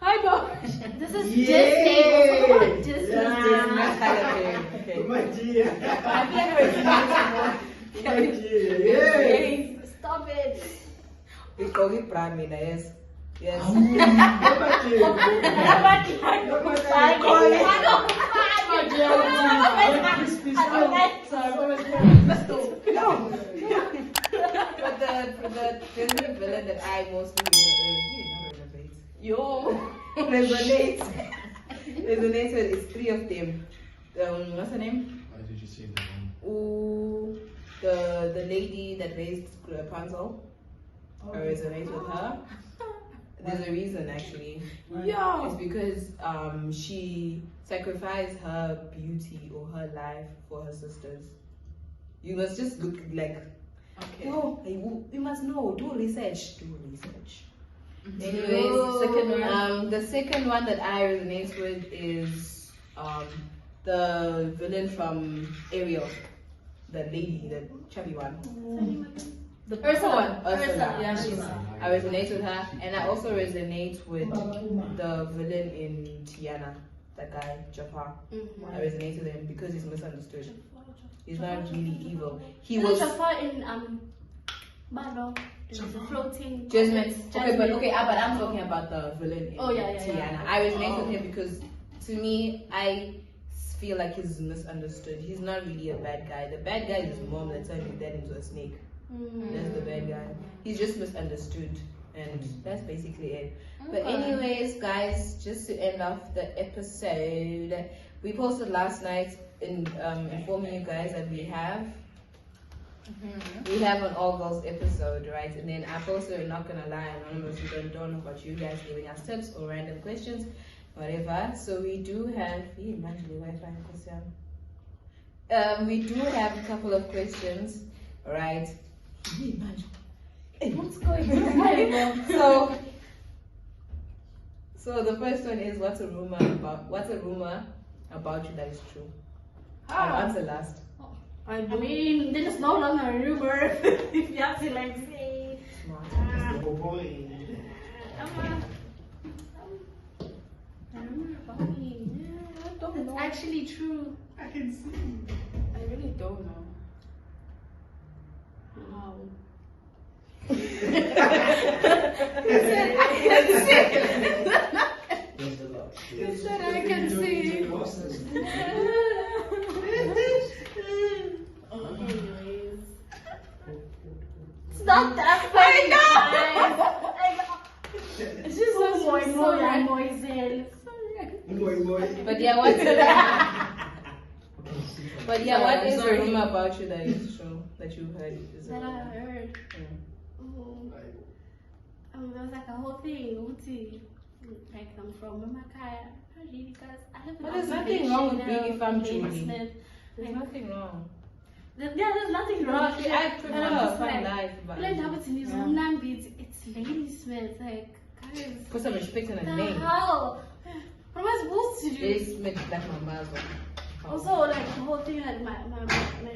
Hi, gosh. This is Disney. Come on, Disney. Okay. My dear. I feel like I resonate more. My dear. Stop it. We call it Brahmina, yes. Yes. But the Disney villain that I mostly resonates with is three of them. What's her name? Why did you say that one? Ooh, the lady that raised Rapunzel. I resonate with her. There's a reason actually. Yeah. It's because she sacrificed her beauty or her life for her sisters. You must just look like, Okay. no, you must know. Do research. Do research. Mm-hmm. Anyways, the second one that I resonate with is the villain from Ariel, the lady, the chubby one. The Ursula. Yeah, she's. I resonate with her, and I also resonate with the villain in Tiana, that guy, Jafar. I resonate with him because he's misunderstood. He's not really evil. He was Jafar in Bado. Floating. Jasmine. Okay, but I'm talking about the villain in yeah. Tiana. I resonate with him because to me, I feel like he's misunderstood. He's not really a bad guy. The bad guy is his mom that turned his dad into a snake. That's the bad guy. He's just misunderstood, and that's basically it. But anyways, guys, just to end off the episode, we posted last night in informing you guys that we have an all girls episode, right? And then I posted, not gonna lie, anonymous. We don't know about you guys giving us tips or random questions, whatever. So we do have we do have a couple of questions, right? Hey, what's going on? So the first one is, what's a rumor about you that is true? I'll answer last. I mean, there is no longer a rumor. If you have to like say. Smart. Oh boy. It's actually true. I can see. I really don't know. Wow. You said I can see. Anyways. It's not that funny. It's just so moiselle. But yeah, what is a rumor about you that is true, that you heard? That I heard. There was like a whole thing, like I'm from Mamakaya. Because I have But there's nothing wrong with being from Julie. There's nothing wrong. There's nothing wrong. I prefer fun life, but it's Lady Smith. Like, guys, put some respect in what her the name. hell? What am I supposed to do? Lady Smith, like my mother. Also, like the whole thing, like my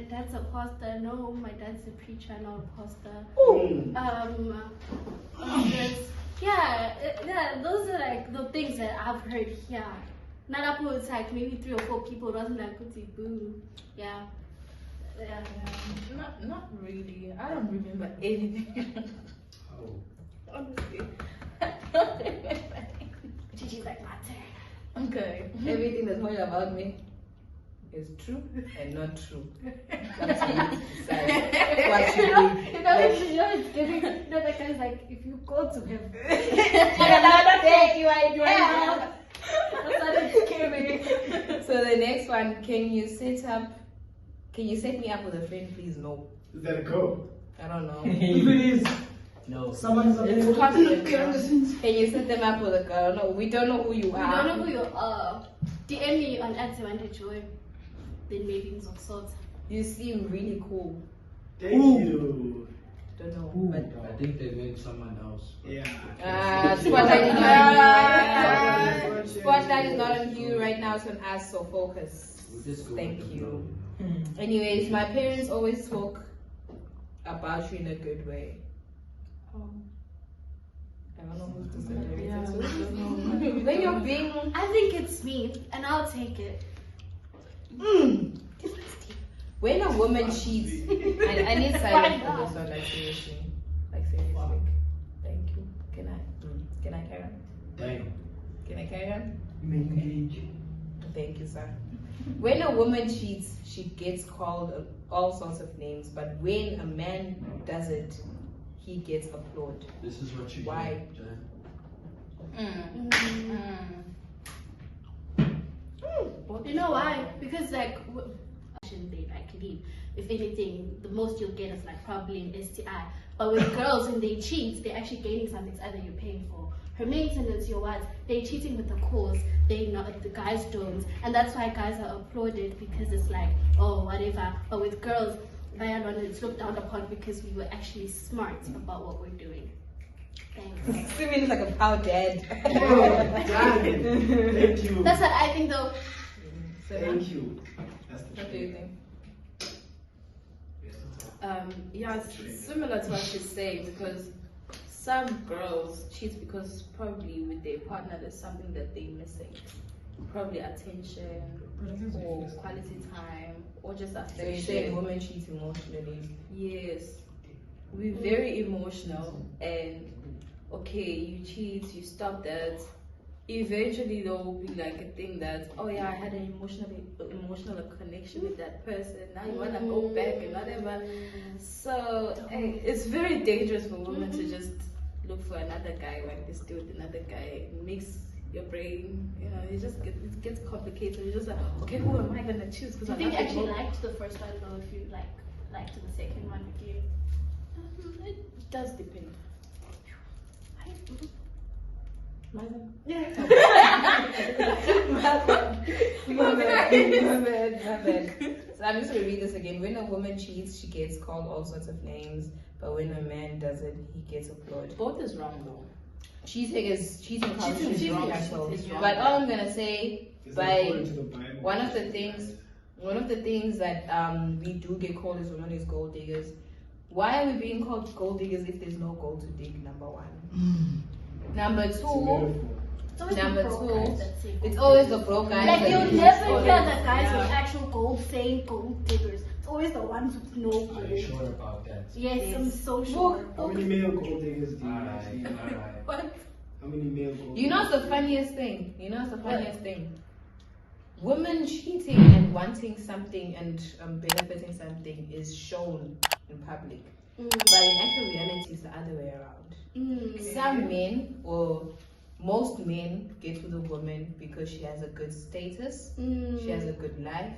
dad's a pastor. No, my dad's a preacher, not a pastor. Yeah, those are like the things that I've heard here. Nanapo, it's like maybe 3 or 4 people. It wasn't like boom. Yeah. Not really. I don't remember anything. Honestly. I don't remember anything. Gigi's like, my turn. Okay. Everything that's heard about me is true and not true. That's what you decide what you think. It's giving. That guy's like, if you go to him, So the next one, can you set me up with a friend, please? No. Is that a go? I don't know. If it is, No. someone's up It's confident. Can you set them up with a girl? No, we don't know who you we are. don't know who you are. DM me on @7joy. Then maybe it's of sorts. You seem really cool. Thank you. Don't know, Ooh. but I think they meant someone else. Yeah. spotlight is not on you right now. Spotlight is not on you right now. It's on us. So focus. We'll just go Thank with the you. flow. Anyways, my parents always talk about you in a good way. I don't know who's this directed to. When you're being I think it's me, and I'll take it. when a woman cheats, I need silence for this one, like seriously. Like seriously. Thank you. Can I Okay, carry on. Engage. Thank you, sir. When a woman cheats, she gets called all sorts of names, but when a man does it, he gets applauded. This is what you Why? get, You know why? Because like they like leave. If anything, the most you'll get is like probably an STI. But with girls, when they cheat, they're actually gaining something. It's either you're paying for her maintenance, your what? They're cheating with the cause. They not the guys don't, and that's why guys are applauded because it's like oh whatever. But with girls, it's looked down upon because we were actually smart about what we're doing. Thanks. Swimming is like a proud dad. Thank you. That's what I think though. Thank you. That's the What do you think? Yeah, it's similar to what she's saying because some girls cheat because probably with their partner there's something that they're missing. Probably attention or quality time or just So affection. you say women cheat emotionally. Yes. We're very emotional and okay, you cheat, you stop that. Eventually there will be like a thing that oh yeah, I had an emotional connection with that person. Now you wanna go back and whatever. So it's very dangerous for women to just look for another guy like this dude, another guy. It makes your brain, it gets complicated. You're just like, okay, who am I gonna choose? Because I think you actually liked the first one though. If you liked the second one again. it does depend. Yeah. My bad. So I'm just gonna read this again. When a woman cheats, she gets called all sorts of names, but when a man does it, he gets applauded. Both is wrong though. Cheating culture is Cheating wrong is as well. wrong. But all I'm gonna say, Is by that according to the Bible? one of the things that we do get called as women is gold diggers. Why are we being called gold diggers if there's no gold to dig? Number one. Number It's a two. metaphor. It's always Number the broke two, guys that say it's gold always the diggers. broke guys. Like that you'll use never gold. hear the guys Yeah. with actual gold saying gold diggers. It's always the ones with no Are you gold. sure about that? Yes, I'm so sure. How many male gold diggers do you Alright, see? alright. How many male gold You know what's the diggers? funniest thing? Women cheating and wanting something and benefiting something is shown in public. But in actual reality, it's the other way around. Some men or most men get with a woman because she has a good status, she has a good life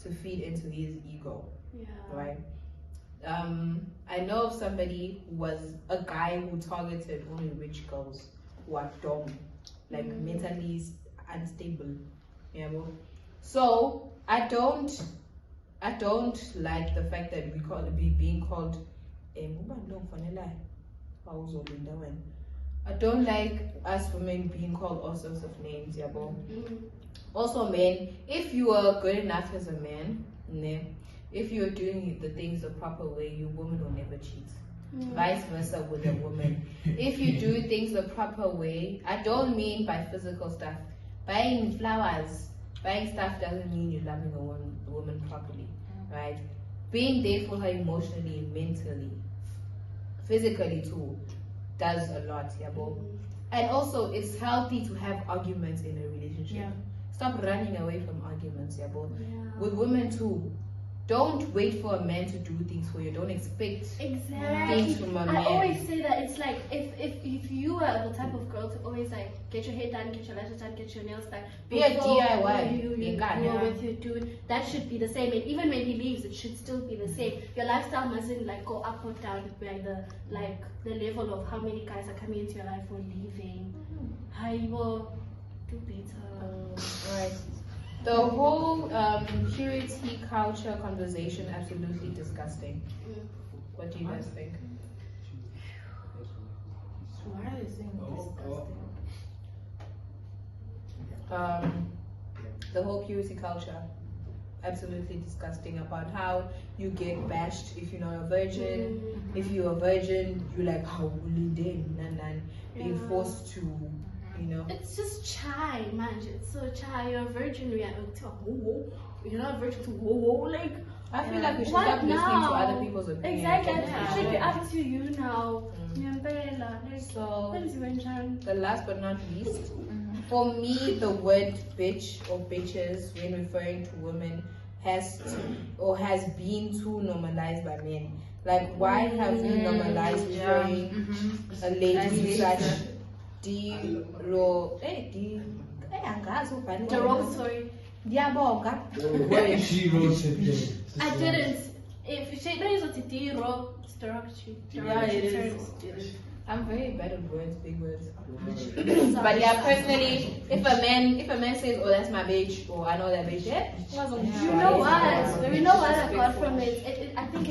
to feed into his ego, right? I know of somebody who was a guy who targeted only rich girls who are dumb, like mentally unstable. So I don't like the fact that we call being called I don't like us women being called all sorts of names, Also men, if you are good enough as a man, if you're doing the things the proper way, your woman will never cheat. Vice versa with a woman. If you do things the proper way, I don't mean by physical stuff. Buying flowers, buying stuff doesn't mean you're loving a woman properly, right? Being there for her emotionally, mentally, physically too, does a lot, And also, it's healthy to have arguments in a relationship. Stop running away from arguments, With women too. Don't wait for a man to do things for you. Don't expect things from a man. I always say that it's like if you are the type of girl to always like get your hair done, get your lashes done, get your nails done. Be a before DIY. You go with your dude. That should be the same. And even when he leaves, it should still be the same. Your lifestyle mustn't like go up or down by the level of how many guys are coming into your life or leaving. How you will do better. Right. The whole purity culture conversation, absolutely disgusting. What do you guys think? Why are they saying disgusting? The whole purity culture, absolutely disgusting. About how you get bashed if you're not a virgin. If you're a virgin, you're like, how will you then? Being forced to, It's just chai, man. It's so chai. You're a virgin. You're not a virgin to like. I feel like we should What stop listening to now? other people's opinions. Exactly. Yeah. It should be up to you now. So, What is your the last but not least, For me, the word bitch or bitches when referring to women has been too normalized by men. Like, why have we normalized referring a lady such Derogatory. She wrote it there. I didn't. If she knows what to do, wrong, it's derogatory. Yeah, it is. Terms. It is. I'm very bad at words, big words. But yeah, personally, if a man says, "Oh, that's my bitch," or "I know that bitch," yeah, You know what? You know what I got from it? I think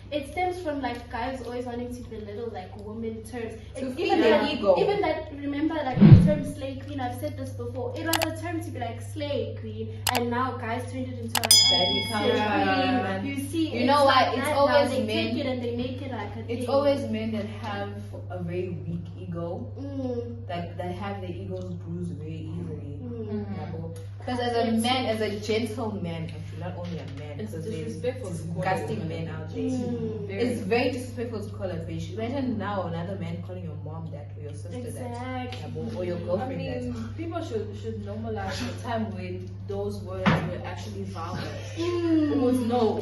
it stems from like guys always wanting to belittle like women terms. To feed Even their that, ego. even that. Remember like the term slay queen. I've said this before. It was a term to be like slay queen, and now guys turned it into like Daddy slay count. queen. You see, You know what? like It's that always now. They men. take it and they make it like a thing. It's always men that have a very weak ego, Mm. that have their egos bruised very easily. Mm. Because as a man, as a gentleman, actually not only a man, It's because there's disrespectful to call disgusting a woman. men out there. Mm. It's very disrespectful to call a bitch. Imagine now another man calling your mom that, or your sister that, Exactly. or your I girlfriend mean, people should normalize the time when those words were actually vulgar. Because no,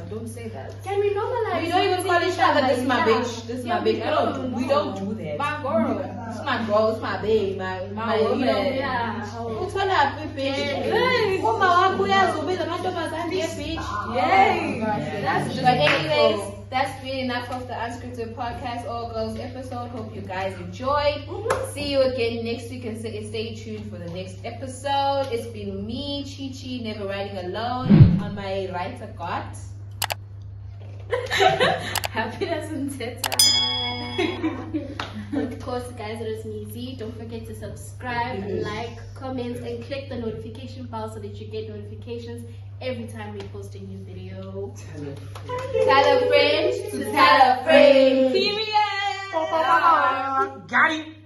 don't say that. Can we normalize? that. We don't even call each other, "This is my bitch, this is my bitch." We don't do that. My girl. This is my girl, this is my babe, my woman. you know. Yeah. Uthola phi bitch? Hey. Uma wakho uyazubiza amantombazane bitch. Yay. That's just but anyways, that's been enough of the Unscripted Podcast All Girls episode. Hope you guys enjoyed. See you again next week and stay tuned for the next episode. It's been me, Chi, never riding alone. On my right, I got Happiness and teta. Of course, guys, it is me, Z. Don't forget to subscribe, like, comment, and click the notification bell so that you get notifications every time we post a new video. Tell a friend to tell a friend. Period. Got him.